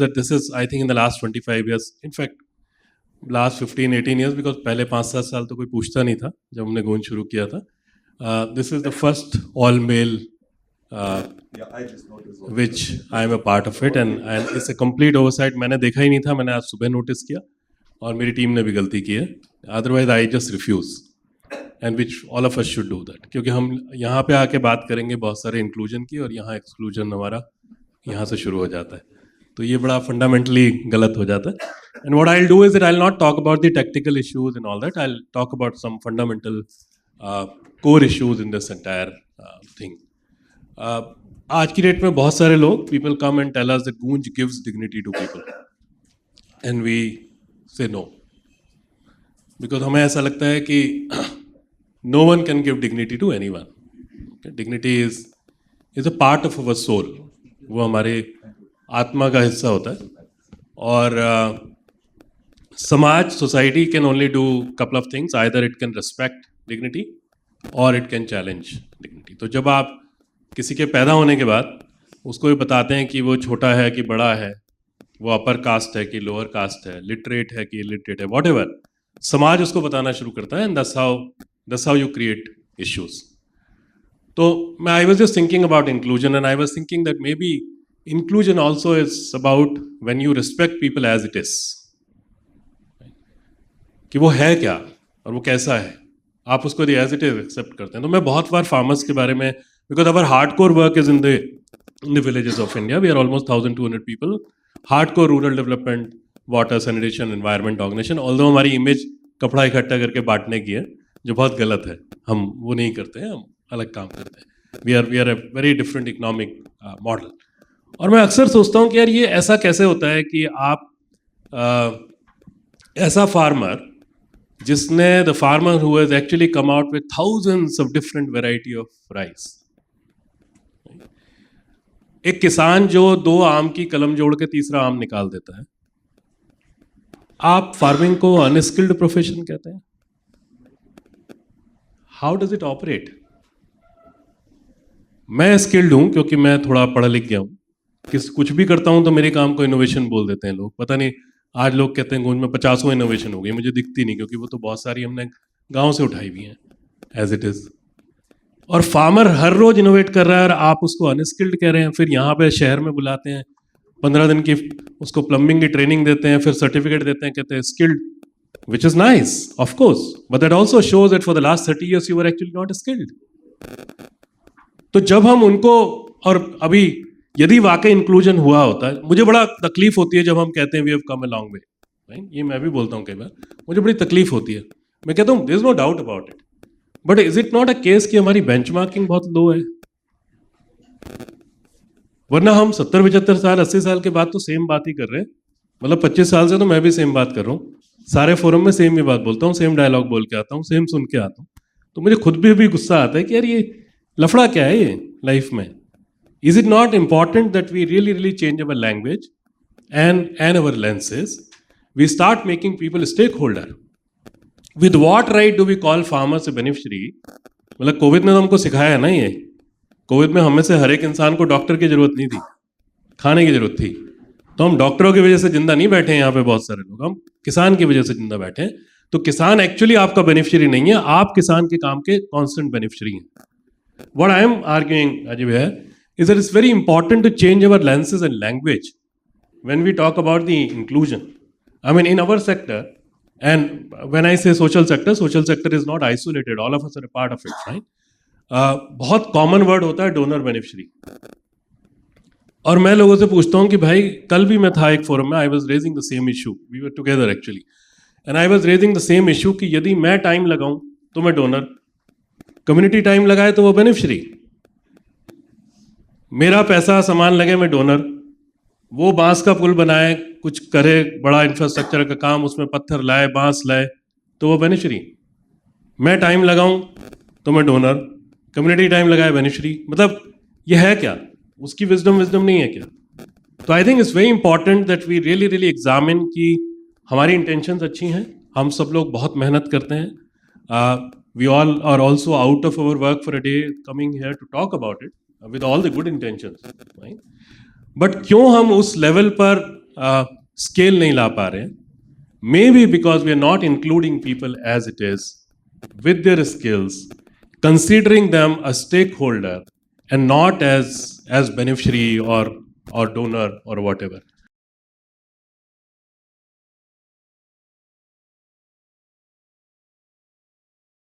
that this is, I think, in the last 25 years, in fact, last 15-18 years, because पहले 5-7 साल तो कोई पूछता नहीं था जब हमने गूंज शुरू किया था. This is the first all-male which I am a part of it, and it's a complete oversight. मैंने देखा ही नहीं था, मैंने आज सुबह नोटिस किया और मेरी टीम ने भी गलती की है. Otherwise, I just refuse. And which all of us should do that, क्योंकि हम यहाँ पे आके बात करेंगे बहुत सारे इंक्लूजन की और यहाँ एक्सक्लूजन हमारा यहाँ से शुरू हो जाता है. तो ये बड़ा फंडामेंटली गलत हो जाता है. And what I'll do is that I'll not talk about the technical issues and all that. I'll talk about some fundamental core issues in this entire thing. आज की डेट में बहुत सारे लोग, people come and tell us that Goonj gives dignity to people, and we say no, because हमें ऐसा लगता है कि no one can give dignity to anyone. Okay? Dignity is a part of our soul. वो हमारे आत्मा का हिस्सा होता है. और समाज, society can only do couple of things. Either it can respect dignity or it can challenge dignity. तो जब आप किसी के पैदा होने के बाद उसको भी बताते हैं कि वो छोटा है कि बड़ा है, वो अपर कास्ट है कि लोअर कास्ट है, लिटरेट है कि इलिटरेट है, whatever, समाज उसको बताना शुरू करता है. And that's how you create issues. So I was just thinking about inclusion, and I was thinking that maybe inclusion also is about when you respect people as it is, कि वो है क्या और वो कैसा है, आप उसको as it is accept करते हैं. तो मैं बहुत बार farmers के बारे में, because our hardcore work is in the villages of India. We are almost 1,200 people. Hardcore rural development, water, sanitation, environment organization. Although हमारी image कपड़ा इकट्ठा करके बांटने की है, जो बहुत गलत है. हम वो नहीं करते हैं, हम अलग काम करते हैं. We are a very different economic model. और मैं अक्सर सोचता हूँ कि यार ये ऐसा कैसे होता है कि आप ऐसा फार्मर जिसने the farmer who has actually come out with thousands of different variety of rice, एक किसान जो 2 आम की कलम जोड़ के तीसरा आम निकाल देता है, आप फार्मिंग को अनस्किल्ड प्रोफेशन कहते हैं. How does it operate? मैं स्किल्ड हूं क्योंकि मैं थोड़ा पढ़ा लिख गया हूं. कुछ भी करता हूं तो मेरे काम को इनोवेशन बोल देते हैं लोग. पता नहीं, आज लोग कहते हैं गूंज में 50 इनोवेशन हो गई, मुझे दिखती नहीं, क्योंकि वो तो बहुत सारी हमने गांव से उठाई हुई हैं एज इट इज. और फार्मर हर रोज इनोवेट कर रहा है और आप उसको अनस्किल्ड कह रहे हैं. फिर यहाँ पे शहर में बुलाते हैं, 15 दिन की उसको प्लम्बिंग की ट्रेनिंग देते हैं, फिर सर्टिफिकेट देते हैं, कहते हैं skilled, which is nice, of course, but that also shows that for the last 30 years you were actually not skilled. तो जब हम उनको, और अभी यदि वाकई इंक्लूजन हुआ होता है, मुझे बड़ा तकलीफ होती है जब हम कहते हैं we have come a long way, right? ये मैं भी बोलता हूँ कई बार, मुझे बड़ी तकलीफ होती है. मैं कहता हूँ there is no doubt about it, but is it not a case कि हमारी बेंचमार्किंग बहुत लो है? वरना हम 70-75 साल 80 साल के बाद तो सेम बात ही कर रहे हैं. मतलब 25 साल से तो मैं भी सेम बात कर रहा हूँ, सारे फोरम में सेम ही बात बोलता हूँ, सेम डायलॉग बोल के आता हूँ, सेम सुन के आता हूँ. तो मुझे खुद भी गुस्सा आता है कि यार ये लफड़ा क्या है ये लाइफ में. Is it not important that we really change our language and our lenses? We start making people stakeholder. With what right do we call farmers a beneficiary? मतलब कोविड ने तो हमको सिखाया है ना, ये कोविड में हमें से हर एक इंसान को डॉक्टर की जरूरत नहीं थी, खाने की जरूरत थी. तो हम डॉक्टरों की वजह से जिंदा नहीं बैठे हैं यहाँ पे, बहुत सारे लोग हम किसान की वजह से जिंदा बैठे हैं. तो किसान एक्चुअली आपका बेनिफिशियरी नहीं है, आप किसान के काम के कांस्टेंट बेनिफिशियरी हैं. व्हाट आई एम आर्ग्यूइंग अजीब है is that it's very important to change our lenses and language when we talk about the inclusion. I mean in our sector, and when I say social sector is not isolated, all of us are a part of it, right? बहुत common word होता है donor beneficiary. और मैं लोगों से पूछता हूँ कि भाई, कल भी मैं था एक फोरम में, I was raising the same issue, we were together actually, and I was raising the same issue कि यदि मैं टाइम लगाऊं तो मैं डोनर, कम्युनिटी टाइम लगाए तो वो बेनिफिशियरी, मेरा पैसा सामान लगे मैं डोनर, वो बांस का पुल बनाए, कुछ करे, बड़ा इंफ्रास्ट्रक्चर का काम, उसमें पत्थर लाए, बांस लाए, तो वो बेनिफिशियरी. मैं टाइम लगाऊं तो मैं डोनर, कम्युनिटी टाइम लगाए बेनिफिशियरी. मतलब ये है क्या? उसकी विजडम नहीं है क्या? तो I think it's very important that we really examine कि हमारी इंटेंशंस अच्छी हैं, हम सब लोग बहुत मेहनत करते हैं, we all are also out of our work for a day coming here to talk about it with all the good intentions, right? But क्यों हम उस लेवल पर स्केल नहीं ला पा रहे हैं. Maybe because we are not including people as it is with their skills, considering them a stakeholder and not as beneficiary or donor or whatever.